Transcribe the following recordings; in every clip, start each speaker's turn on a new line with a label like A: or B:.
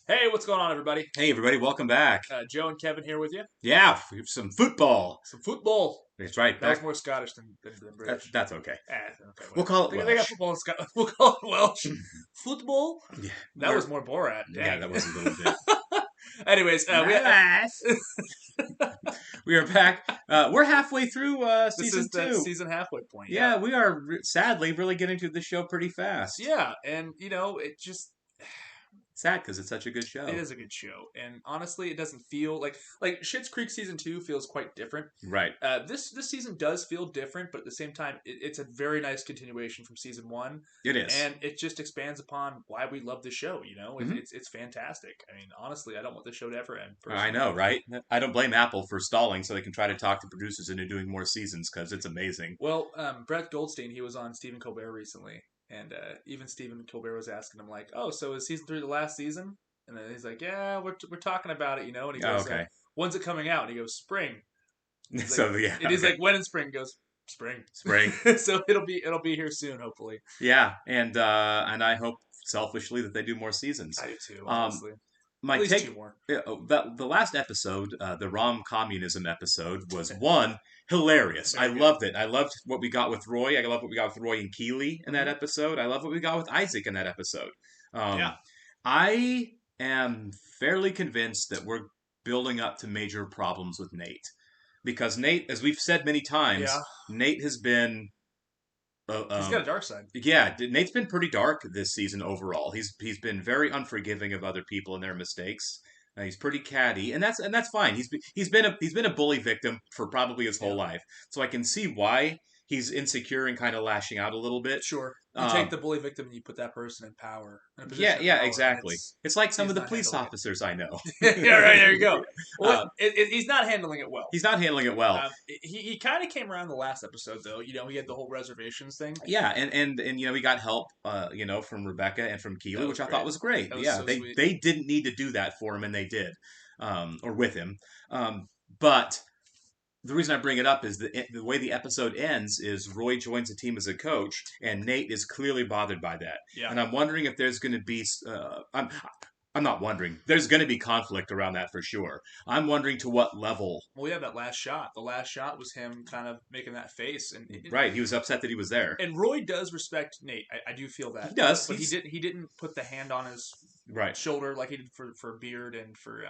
A: Hey, what's going on, everybody?
B: Hey, everybody, welcome back.
A: Joe and Kevin here with you.
B: Yeah, we have some football.
A: Some football.
B: That's right.
A: That was more Scottish than British.
B: That's okay.
A: Okay,
B: We'll
A: whatever.
B: call it
A: They got
B: Welsh.
A: football in Scotland. We'll call it Welsh. Football?
B: Yeah,
A: That was more Borat.
B: Yeah,
A: Dang.
B: that was a little bit.
A: Anyways,
B: We are back. We're halfway through
A: this
B: season
A: is that
B: 2.
A: season halfway point.
B: Yeah, we are sadly really getting through the show pretty fast.
A: Yeah, and it just
B: Sad because it's such a good show.
A: it is a good show, and honestly, it doesn't feel like Schitt's Creek season 2 feels quite different.
B: Right.
A: This season does feel different, but at the same time, it's a very nice continuation from season 1.
B: It is,
A: and it just expands upon why we love the show.
B: Mhm.
A: It's fantastic. I mean, honestly, I don't want the show to ever end.
B: I know, right? I don't blame Apple for stalling so they can try to talk the producers into doing more seasons because it's amazing.
A: Well, Brett Goldstein, he was on Stephen Colbert recently, and even Stephen Colbert was asking him like, "Oh, so is season 3 the last season?" And then he's like, "Yeah, we're talking about it, And he
B: Oh,
A: goes,
B: okay.
A: "When's it coming out?" And he goes, "Spring." He's
B: So
A: like,
B: yeah,
A: and he's
B: okay.
A: like, "When in spring?" He goes, "Spring."
B: Spring.
A: So it'll be here soon, hopefully.
B: Yeah, and I hope selfishly that they do more seasons.
A: I do too,
B: Um,
A: honestly.
B: my
A: At least 2
B: take,
A: more.
B: the last episode, the Rom Communism episode, was one hilarious.
A: Very
B: I
A: good.
B: loved it. I loved what we got with Roy. I love what we got with Roy and Keeley in that
A: Mhm.
B: episode. I love what we got with Isaac in that episode.
A: Yeah.
B: I am fairly convinced that we're building up to major problems with Nate because Nate, as we've said many times,
A: Yeah.
B: Nate has been.
A: He's got a dark side.
B: Yeah, Nate's been pretty dark this season overall. He's been very unforgiving of other people and their mistakes. He's pretty catty, and that's fine. He's been a bully victim for probably his whole
A: Yeah.
B: life, so I can see why he's insecure and kind of lashing out a little bit.
A: Sure. You
B: Um,
A: take the bully victim and you put that person in power, in a
B: yeah,
A: position of
B: yeah,
A: power, and
B: exactly. It's like some
A: he's
B: of the
A: not
B: police
A: handling
B: officers I know.
A: it. Yeah, right. There you go. Well,
B: uh,
A: he's not handling it well.
B: he's not handling it well.
A: He kind of came around the last episode, though. He had the whole reservations thing.
B: Yeah, and we got help, from Rebecca and from Keely, which I thought was great.
A: That was
B: Yeah,
A: so
B: they
A: sweet.
B: they didn't need to do that for him, and they did, or with him. But the reason I bring it up is the way the episode ends is Roy joins the team as a coach, and Nate is clearly bothered by that.
A: Yeah.
B: And I'm wondering if there's going to be. I'm not wondering. There's going to be conflict around that for sure. I'm wondering to what level.
A: Well, yeah, that last shot. The last shot was him kind of making that face, and
B: Right, he was upset that he was there.
A: And Roy does respect Nate. I do feel that
B: He does,
A: but he didn't put the hand on his
B: Right,
A: shoulder like he did for Beard and for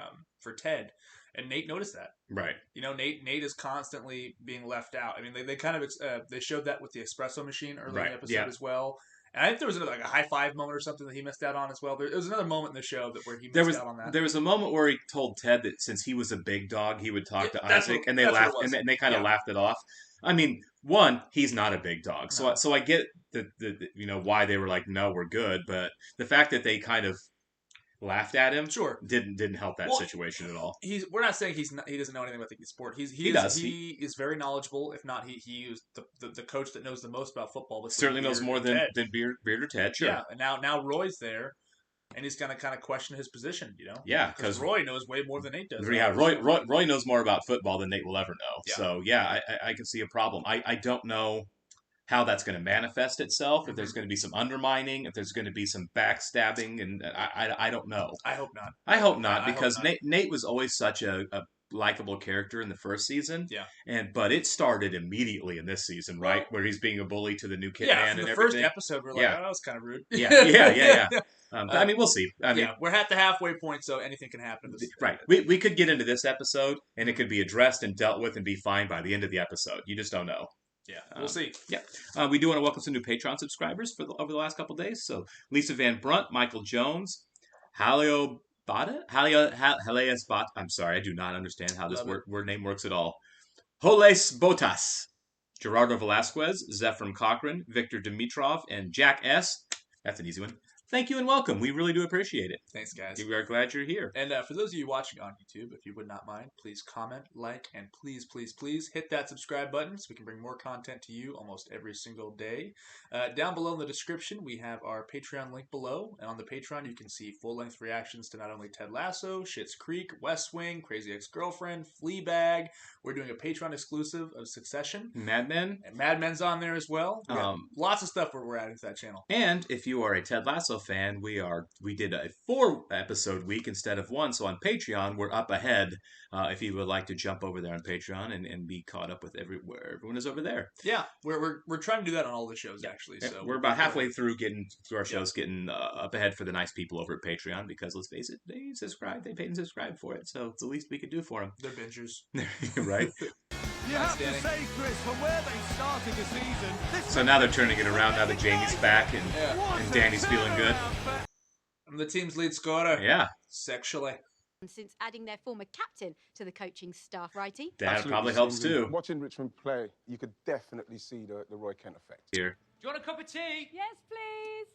A: Ted. And Nate noticed that.
B: right.
A: Nate is constantly being left out. I mean, they kind of they showed that with the espresso machine early in
B: Right,
A: the episode
B: yeah.
A: as well. And I think there was like a high five moment or something that he missed out on as well. There was another moment in the show where he missed out on that.
B: There was a moment where he told Ted that since he was a big dog, he would talk
A: Yeah,
B: to
A: that's
B: Isaac,
A: what-
B: and they
A: that's what it
B: laughed,
A: was.
B: and they kind of
A: Yeah.
B: laughed it off. I mean, one, he's not a big dog,
A: No.
B: so I get the why they were like, no, we're good, but the fact that they kind of laughed at him
A: Sure.
B: didn't help that
A: Well,
B: situation at all.
A: We're not saying he doesn't know anything about the sport. He is very knowledgeable. If not, he is the coach that knows the most about football. Between
B: Certainly knows
A: Beard
B: more
A: and
B: than
A: Ted.
B: Beard or Ted. Sure.
A: Yeah, and now Roy's there, and he's gonna kind of question his position.
B: Yeah,
A: because Roy knows way more than Nate does.
B: Yeah, Roy knows more about football than Nate will ever know.
A: Yeah.
B: So yeah, I can see a problem. I don't know how that's going to manifest itself. If there's going to be some undermining, if there's going to be some backstabbing, and I don't know.
A: I hope not.
B: I hope not
A: I hope
B: because
A: not.
B: Nate was always such a likable character in the first season.
A: Yeah.
B: But it started immediately in this season, right, where he's being a bully to the new kid
A: Yeah,
B: man
A: from
B: and
A: the
B: everything.
A: first episode, we're like,
B: Yeah.
A: oh, that was kind of rude.
B: Yeah. I mean, we'll see. I mean,
A: yeah, we're at the halfway point, so anything can happen.
B: Right. We could get into this episode, and it could be addressed and dealt with and be fine by the end of the episode. You just don't know.
A: Yeah, we'll see.
B: Yeah. We do want to welcome some new Patreon subscribers over the last couple of days. So Lisa Van Brunt, Michael Jones, Halio Bata? Haleas Bata. I'm sorry, I do not understand how this word name works at all. Holes Botas, Gerardo Velasquez, Zephram Cochran, Victor Dimitrov, and Jack S. That's an easy one. Thank you and welcome. We really do appreciate it.
A: Thanks, guys.
B: We are glad you're here.
A: And for those of you watching on YouTube, if you would not mind, please comment, like, and please hit that subscribe button so we can bring more content to you almost every single day. Down below in the description, we have our Patreon link below. And on the Patreon, you can see full-length reactions to not only Ted Lasso, Schitt's Creek, West Wing, Crazy Ex-Girlfriend, Fleabag. We're doing a Patreon exclusive of Succession.
B: Mad Men.
A: And Mad Men's on there as well. Lots of stuff we're adding to that channel.
B: And if you are a Ted Lasso Lasso fan, we did a 4-episode week instead of 1. So on Patreon, we're up ahead. If you would like to jump over there on Patreon and be caught up with where everyone is over there.
A: Yeah, we're trying to do that on all the shows actually.
B: Yeah,
A: So
B: we're about halfway through our shows, getting up ahead for the nice people over at Patreon, because let's face it, they paid and subscribe for it, so it's the least we could do for them.
A: They're bingers,
B: right?
C: You have to say, Chris, from where they started the season.
B: So now they're turning it around. Now that Jamie's back and Danny's feeling good.
A: I'm the team's lead scorer.
B: Yeah.
A: Sexually.
D: Since adding their former captain to the coaching staff, righty?
B: That probably helps too.
E: Watching Richmond play, you could definitely see the Roy Kent effect.
B: Here.
C: Do you want a cup of tea?
D: Yes, please.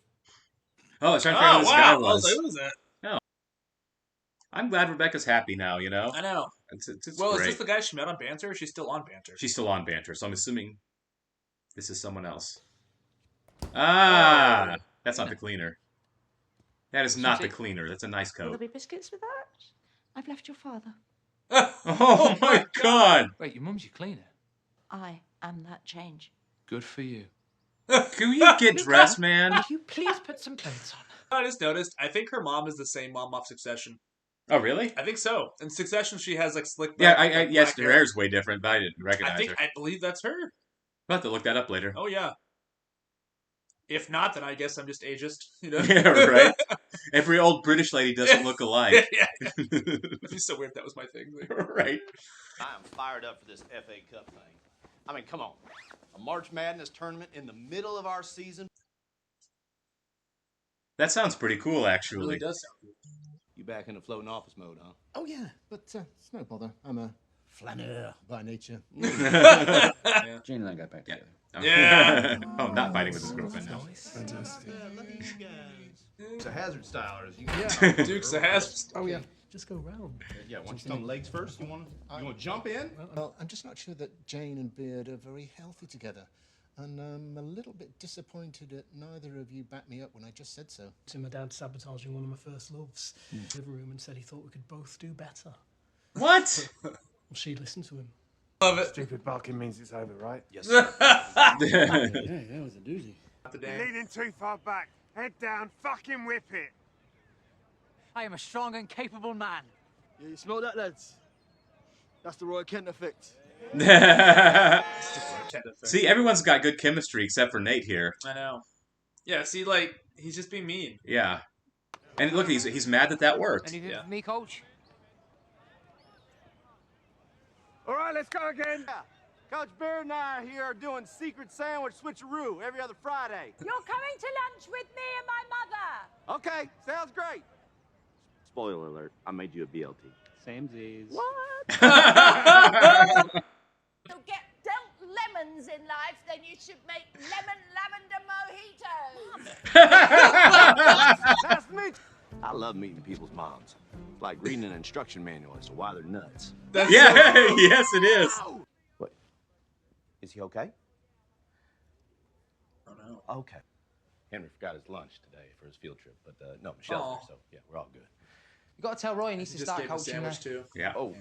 B: Oh, I was trying to figure out who this guy
A: I was like,
B: was.
A: who was that?
B: No. I'm glad Rebecca's happy now, you know?
A: I know.
B: It's
A: Well,
B: great.
A: is this the guy she met on Banter? Or she's still on Banter.
B: She's still on Banter, so I'm assuming this is someone else. Ah! That's not the cleaner. That is not the cleaner. That's a nice
F: Will there
B: coat.
F: be biscuits with that? I've left your father.
B: Oh my god!
C: Wait, your mum's your cleaner?
F: I am that change.
C: Good for you.
B: Can you get dressed, man?
F: Will you please put some clothes on?
A: I just noticed. I think her mom is the same mom off Succession.
B: Oh, really?
A: I think so. In Succession, she has like slick.
B: Yeah,
A: back,
B: yes,
A: black
B: her hair's way different, but I didn't recognize her.
A: I believe that's her.
B: I'll have to look that up later.
A: Oh yeah. If not, then I guess I'm just ageist. You know?
B: Yeah, right. Every old British lady doesn't look alike.
A: Yeah. It'd be so weird if that was my thing.
B: Right.
G: I am fired up for this FA Cup thing. I mean, come on. A March Madness tournament in the middle of our season.
B: That sounds pretty cool,
A: It
B: actually.
A: really does sound cool.
G: You back in the floating office mode, huh?
H: Oh, yeah, but it's no bother. I'm a flaneur by nature.
A: Yeah.
I: Jane and I got back together.
A: Yeah.
B: Oh, not fighting with his girlfriend now.
H: Fantastic.
G: Look at you guys. It's a hazard stylers. You
H: Yeah.
A: Dukes of Hazzard.
H: Oh, yeah. Just go round.
G: Yeah, want you some legs first? You want to jump in?
H: Well, I'm just not sure that Jane and Beard are very healthy together. And I'm a little bit disappointed that neither of you backed me up when I just said so.
J: To my dad sabotaging one of my first loves in the living room and said he thought we could both do better.
B: What?
J: Well, she listened to him.
A: Love it.
E: Stupid barking means it's over, right?
G: Yes, sir.
I: Yeah, that was a doozy.
A: Today.
E: Leaning too far back. Head down, fucking whip it.
C: I am a strong and capable man.
H: Yeah, you smell that, lads? That's the Roy Kent effect.
B: See, everyone's got good chemistry except for Nate here.
A: I know. Yeah, see, like, he's just being mean.
B: Yeah. And look, he's mad that worked.
C: Anything
A: Yeah.
C: for me, coach?
E: All right, let's go again.
G: Coach Beard and I here are doing secret sandwich switcheroo every other Friday.
D: You're coming to lunch with me and my mother.
G: Okay, sounds great. Spoiler alert, I made you a BLT.
I: Samesies.
D: To get dealt lemons in life, then you should make lemon lavender mojitos.
G: That's me. I love meeting people's moms. It's like reading an instruction manual as to why they're nuts.
A: That's
B: Yeah,
A: so-
B: yes it is.
G: What? Is he okay?
A: Oh no.
G: Okay. Henry forgot his lunch today for his field trip, but no, Michelle's
A: Aw.
G: there, so yeah, we're all good.
C: You got to tell Roy he needs
A: He
C: to
A: just
C: start
A: gave a
C: coaching.
A: sandwich too.
B: Yeah.
G: Oh,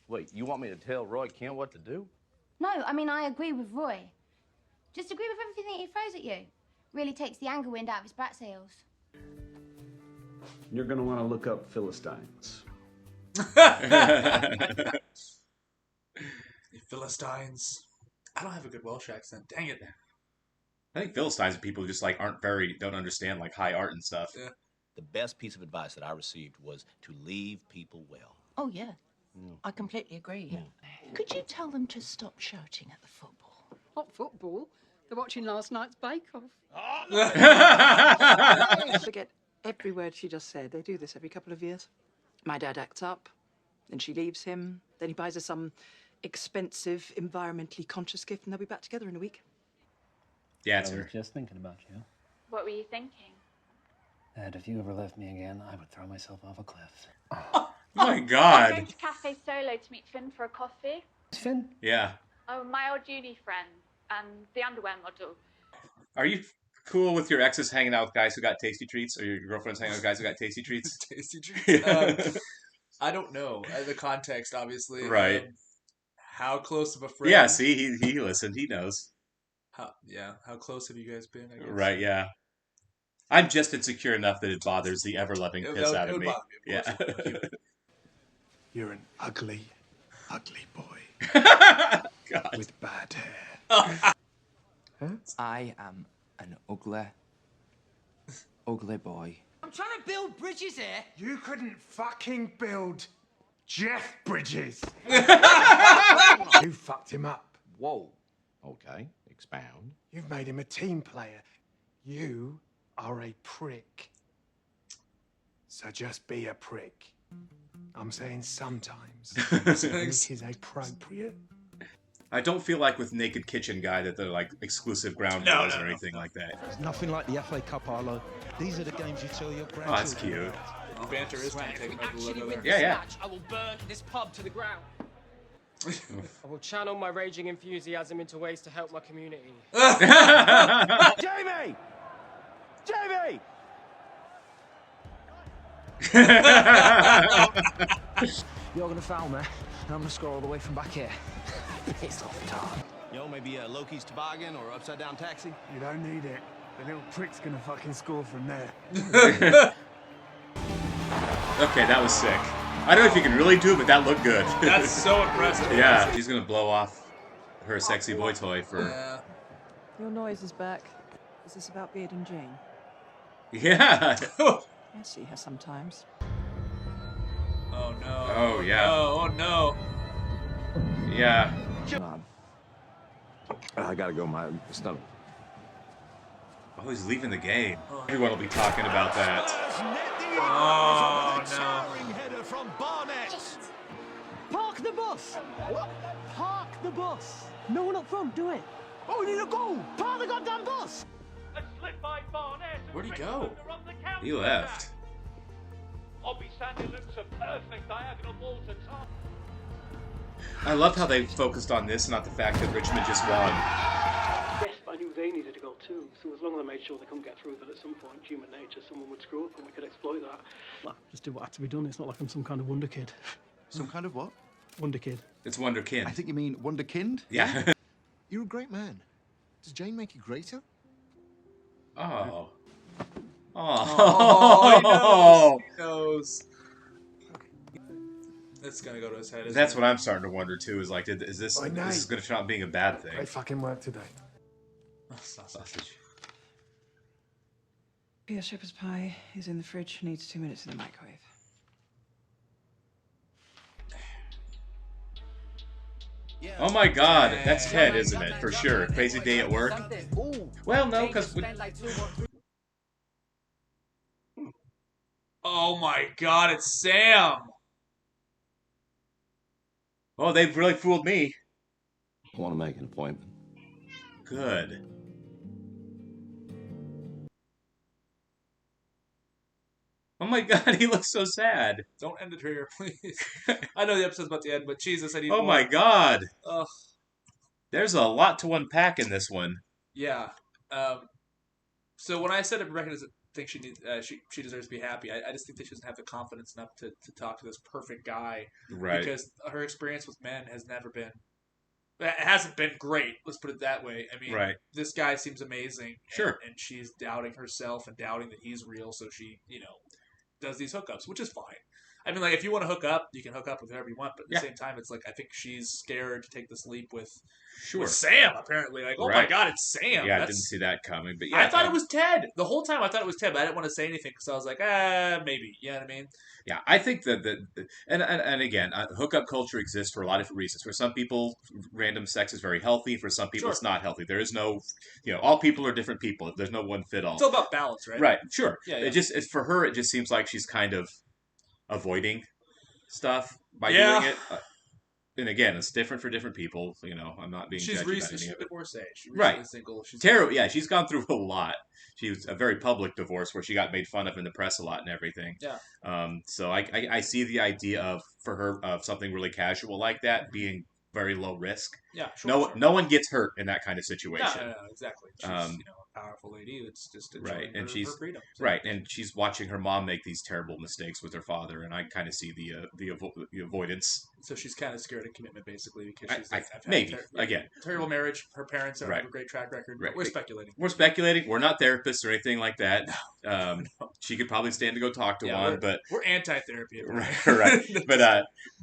G: wait, you want me to tell Roy Kent what to do?
K: No, I mean, I agree with Roy. Just agree with everything that he throws at you. Really takes the anger wind out of his brat sails.
I: You're going to want to look up Philistines.
A: You Philistines. I don't have a good Welsh accent. Dang it.
B: I think Philistines are people who just like don't understand like high art and stuff.
A: Yeah.
G: The best piece of advice that I received was to leave people well.
F: Oh, yeah. I completely agree. Could you tell them to stop shouting at the football?
J: What football? They're watching last night's Bake Off.
F: Forget every word she just said. They do this every couple of years. My dad acts up, then she leaves him, then he buys her some expensive, environmentally conscious gift, and they'll be back together in a week.
B: Yeah,
I: I
B: it's
I: was
B: her.
I: just thinking about you.
K: What were you thinking?
I: That if you ever left me again, I would throw myself off a cliff.
B: Oh my god.
K: to Cafe Solo to meet Finn for a coffee.
I: Finn?
B: Yeah.
K: Oh, my old uni friend and the underwear model.
B: Are you cool with your exes hanging out with guys who got tasty treats, or your girlfriend's hanging out with guys who got tasty treats?
A: Tasty treats. I don't know the context, obviously.
B: Right.
A: How close of a friend?
B: Yeah. See, he listened. He knows.
A: How close have you guys been? I guess.
B: Right. Yeah. I'm just insecure enough that it bothers the ever-loving piss out
A: It
B: of
A: would
B: me.
A: bother me, of course.
B: Yeah.
C: You're an ugly, ugly boy.
B: God.
C: With bad hair.
L: I am an ugly boy.
M: I'm trying to build bridges here.
C: You couldn't fucking build Jeff Bridges. You fucked him up.
G: Whoa. Okay, expound.
C: You've made him a team player. You are a prick. So just be a prick. I'm saying sometimes. It is appropriate.
B: I don't feel like with Naked Kitchen Guy that they're like exclusive ground rules or anything like that.
N: It's nothing like the FA Cup, Arlo. These are the games you tell your grandchildren.
B: Oh, that's cute.
A: The banter is kind of taking over the logo there.
B: Yeah, yeah.
M: I will burn this pub to the ground. I will channel my raging enthusiasm into ways to help my community.
C: Jamie! Jamie!
L: You're gonna foul me, and I'm gonna score all the way from back here. Piss off, Tom.
G: Yo, maybe a Loki's toboggan or upside down taxi?
C: You don't need it. The little prick's gonna fucking score from there.
B: Okay, that was sick. I don't know if you can really do it, but that looked good.
A: That's so impressive.
B: Yeah, she's gonna blow off her sexy boy toy for...
F: Your noise is back. Is this about Beard and Jane?
B: Yeah!
F: I see her sometimes.
A: Oh no.
B: Oh, yeah.
A: Oh no.
B: Yeah.
O: I gotta go, my stomach.
B: Oh, he's leaving the game. Everyone will be talking about that.
A: Oh no.
C: Header from Barnett.
J: Park the bus! What? Park the bus! No one up front, do it!
C: Oh, we need a goal!
J: Park the goddamn bus!
A: Where'd he go?
B: He left.
C: Obi Sandy looks a perfect diagonal ball to Tom.
B: I love how they focused on this, not the fact that Richmond just won.
J: Yes, but I knew they needed a goal too, so as long as I made sure they couldn't get through, that at some point, human nature, someone would screw up and we could exploit that. Well, just do what had to be done. It's not like I'm some kind of wonder kid.
N: Some kind of what?
J: Wonder kid.
B: It's Wonderkind.
N: I think you mean Wonderkind?
B: Yeah.
H: You're a great man. Does Jane make you greater?
B: Oh.
A: Oh, he knows. It's gonna go to his head.
B: That's what I'm starting to wonder too. Is like, is this
C: Oh,
B: this is gonna turn out being a bad thing?
C: Great fucking work today.
B: Sausage.
F: Your shepherd's pie is in the fridge. Needs 2 minutes in the microwave.
B: Oh my God, that's Ted, isn't it? For sure. Crazy day at work. Well, no, because.
A: Oh my God, it's Sam.
B: Oh, they've really fooled me.
O: I want to make an appointment.
B: Good. Oh my God, he looks so sad.
A: Don't end it here, please. I know the episode's about to end, but Jesus, I need
B: Oh
A: more.
B: my God.
A: Ugh.
B: There's a lot to unpack in this one.
A: Yeah. So when I said Rebecca doesn't think she needs, she deserves to be happy, I just think that she doesn't have the confidence enough to talk to this perfect guy.
B: Right.
A: Because her experience with men has never been. It hasn't been great. Let's put it that way. I mean,
B: Right.
A: This guy seems amazing.
B: Sure.
A: And she's doubting herself and doubting that he's real, so she, does these hookups, which is fine. I mean, like, if you want to hook up, you can hook up with whoever you want, but at the same time, it's like, I think she's scared to take this leap with Sam, apparently. Like, oh my God, it's Sam.
B: Yeah, I didn't see that coming, but yeah.
A: I thought it was Ted. The whole time I thought it was Ted, but I didn't want to say anything because I was like, maybe. You know what I mean?
B: Yeah, I think that and again, hookup culture exists for a lot of different reasons. For some people, random sex is very healthy. For some people, it's not healthy. There is no, all people are different people. There's no one fit all.
A: It's all about balance, right?
B: Right. Sure.
A: Yeah.
B: It's for her. It just seems like she's kind of avoiding stuff by doing it. And again, it's different for different people. I'm not being judgy about any
A: she's
B: of it.
A: divorced. She's
B: Right.
A: single. She's
B: terrible. Yeah, she's gone through a lot. She was a very public divorce where she got made fun of in the press a lot and everything.
A: Yeah.
B: So I see the idea of for her of something really casual like that being very low risk.
A: Yeah. Sure,
B: no one gets hurt in that kind of situation.
A: No, exactly. She's a powerful lady that's just enjoying
B: and
A: her freedom. So.
B: Right, and she's watching her mom make these terrible mistakes with her father, and I kind of see the avoidance
A: So she's kind of scared of commitment, basically, because she's like, I've
B: maybe,
A: had
B: again.
A: terrible marriage. Her parents don't
B: Right.
A: have a great track record.
B: Right.
A: But we're speculating.
B: We're speculating. We're not therapists or anything like that.
A: No.
B: She could probably stand to go talk to one, but
A: we're anti-therapy.
B: Right.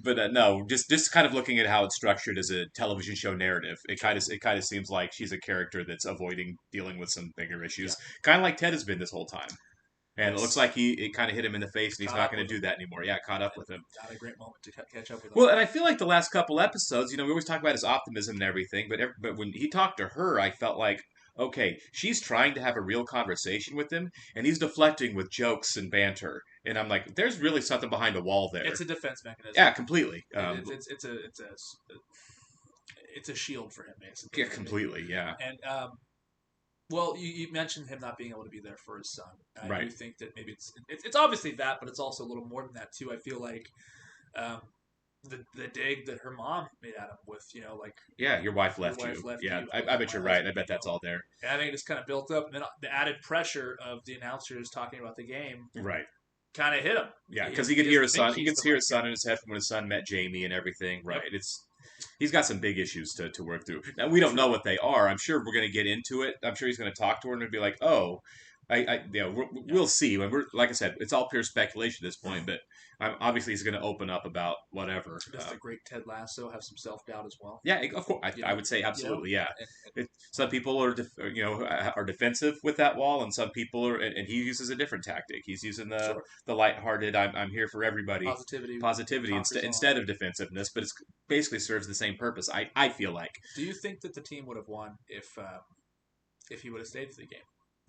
B: But no, just kind of looking at how it's structured as a television show narrative, it kind of seems like she's a character that's avoiding dealing with some bigger issues, kind of like Ted has been this whole time. And it looks like it kind of hit him in the face, and he's not going to do that anymore. Yeah, caught up with him.
A: Not a great moment to catch up with him.
B: Well, and I feel like the last couple episodes, we always talk about his optimism and everything, but when he talked to her, I felt like, okay, she's trying to have a real conversation with him, and he's deflecting with jokes and banter. And I'm like, there's really something behind the wall there.
A: It's a defense mechanism.
B: Yeah, completely.
A: It's a shield for him, basically.
B: Yeah, completely. Yeah.
A: And well, you mentioned him not being able to be there for his son. I do think that maybe it's obviously that, but it's also a little more than that too. I feel like the dig that her mom made at him with, like,
B: yeah, your wife left you. Yeah, I bet you're right. I bet that's all there.
A: And I think it just kind of built up, and then the added pressure of the announcers talking about the game,
B: right,
A: kind of hit him.
B: Yeah, because he could hear his son. He could hear his son in his head from when his son met Jamie and everything. Right, he's got some big issues to work through. Now, we don't know what they are. I'm sure we're going to get into it. I'm sure he's going to talk to her and be like, oh, we'll see. When like I said, it's all pure speculation at this point, but obviously he's going to open up about whatever.
A: Does the great Ted Lasso have some self-doubt as well?
B: Yeah, of course. I would say absolutely, yeah. Some people are defensive with that wall, and some people are, and he uses a different tactic. He's using the lighthearted, I'm here for everybody. Positivity instead of defensiveness, but it basically serves the same purpose, I feel like.
A: Do you think that the team would have won if he would have stayed for the game?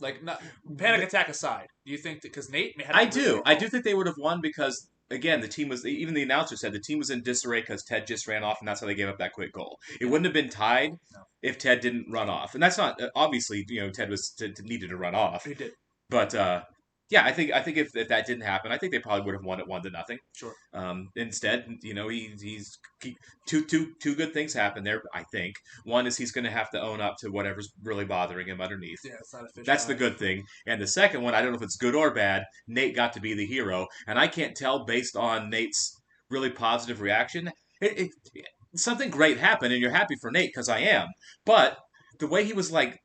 A: Like, not panic attack aside, do you think that because Nate had?
B: I do think they would have won because, again, the team was, even the announcer said the team was in disarray because Ted just ran off, and that's how they gave up that quick goal. It wouldn't have been tied if Ted didn't run off, and that's not obviously Ted was needed to run off.
A: He did,
B: but yeah, I think if that didn't happen, I think they probably would have won it 1-0.
A: Sure.
B: Instead, he's two good things happen there. I think one is he's going to have to own up to whatever's really bothering him underneath.
A: Yeah, it's not a fish
B: That's
A: eye.
B: the good thing. And the second one, I don't know if it's good or bad. Nate got to be the hero, and I can't tell based on Nate's really positive reaction. Something great happened, and you're happy for Nate because I am. But the way he was like.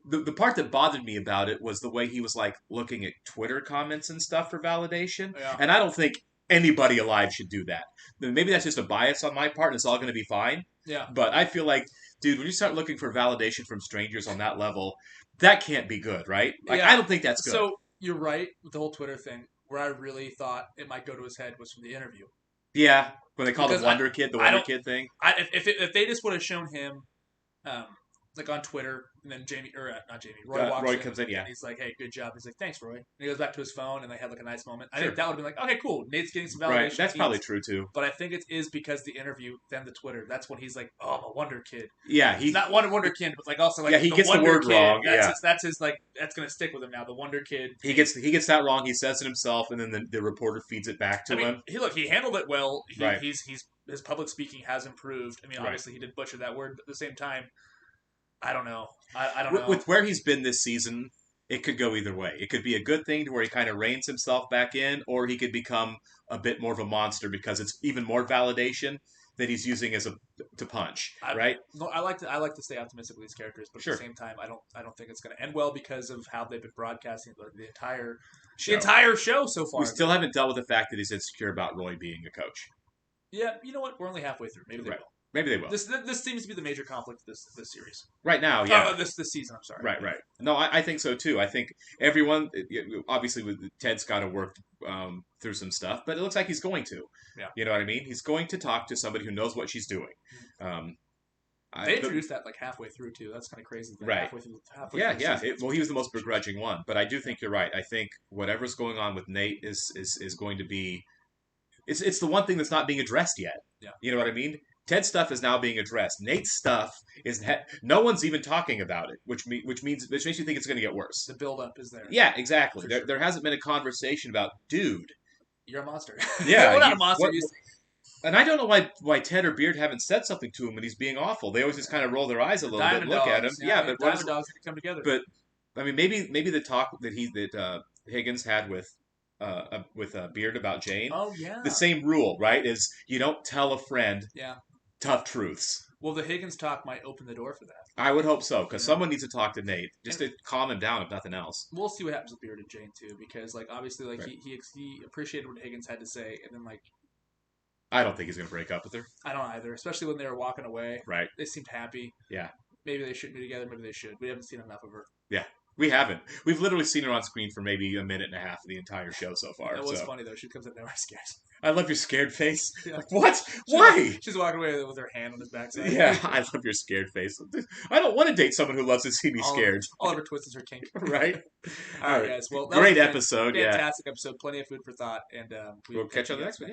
B: The part that bothered me about it was the way he was like looking at Twitter comments and stuff for validation.
A: Yeah.
B: And I don't think anybody alive should do that. Maybe that's just a bias on my part and it's all going to be fine.
A: Yeah.
B: But I feel like, dude, when you start looking for validation from strangers on that level, that can't be good, right? Like, I don't think that's good.
A: So you're right with the whole Twitter thing. Where I really thought it might go to his head was from the interview.
B: Yeah. When they call the Wonder Kid Kid thing.
A: If they just would have shown him, like on Twitter, and then Roy
B: comes in, yeah.
A: And he's like, hey, good job. He's like, thanks, Roy. And he goes back to his phone, and they had like a nice moment. I think that would have been like, okay, cool. Nate's getting some validation.
B: Right, that's probably true, too.
A: But I think it is because the interview, then the Twitter, that's when he's like, oh, I'm a Wonder Kid.
B: Yeah.
A: He's not Wonder Kid, but like also like
B: he
A: the
B: gets
A: Wonder
B: the word
A: Kid.
B: wrong.
A: That's his like, that's going to stick with him now, the Wonder Kid.
B: He gets that wrong. He says it himself, and then the reporter feeds it back to him.
A: He handled it well.
B: Right.
A: His public speaking has improved. I mean, obviously he did butcher that word, but at the same time, I don't know. I don't know.
B: With where he's been this season, it could go either way. It could be a good thing to where he kind of reins himself back in, or he could become a bit more of a monster because it's even more validation that he's using to punch, right?
A: No, I like to stay optimistic with these characters, but at the same time, I don't think it's going to end well because of how they've been broadcasting the entire show so far.
B: We still haven't dealt with the fact that he's insecure about Roy being a coach.
A: Yeah, you know what? We're only halfway through. Maybe they will.
B: Maybe they will.
A: This seems to be the major conflict of this series.
B: Right now, yeah.
A: This season, I'm sorry.
B: Right. No, I think so, too. I think everyone, obviously, Ted's got to work through some stuff, but it looks like he's going to.
A: Yeah.
B: You know what I mean? He's going to talk to somebody who knows what she's doing.
A: They introduced that like halfway through, too. That's kind of crazy.
B: Right.
A: Halfway through
B: well, he was the most begrudging one, but I do think you're right. I think whatever's going on with Nate is going to be... It's the one thing that's not being addressed yet.
A: Yeah.
B: You know what I mean? Ted's stuff is now being addressed. Nate's stuff is no one's even talking about it, which makes you think it's going to get worse.
A: The buildup is there.
B: Yeah, exactly. There hasn't been a conversation about, dude,
A: you're a monster.
B: Yeah,
A: we're not a monster.
B: And I don't know why Ted or Beard haven't said something to him when he's being awful. They always just kind of roll their eyes a little bit, and look at him. Yeah, but
A: Diamond Dogs come together.
B: But I mean, maybe the talk that Higgins had with Beard about Jane.
A: Oh yeah.
B: The same rule, right? Is you don't tell a friend
A: Yeah.
B: tough truths.
A: Well, the Higgins talk might open the door for that.
B: I would hope so, because
A: Yeah.
B: someone needs to talk to Nate just to calm him down, if nothing else.
A: We'll see what happens with Beard and Jane too, because like obviously like
B: Right.
A: he appreciated what Higgins had to say, and then like
B: I don't think he's gonna break up with her.
A: I don't either, especially when they were walking away.
B: Right.
A: They seemed happy.
B: Yeah.
A: Maybe they shouldn't be together. Maybe they should. We haven't seen enough of her.
B: Yeah. We haven't. We've literally seen her on screen for maybe a minute and a half of the entire show so far.
A: That was
B: so.
A: funny though. She comes in there scared.
B: I love your scared face.
A: Yeah.
B: Like, what? Why?
A: She's walking away with her hand on his backside.
B: Yeah, I love your scared face. I don't want to date someone who loves to see me scared.
A: All of her twists is her kink.
B: Right?
A: All right, guys. Well, that
B: great
A: was a
B: episode.
A: fantastic episode. Plenty of food for thought, and
B: we'll catch you on the next one.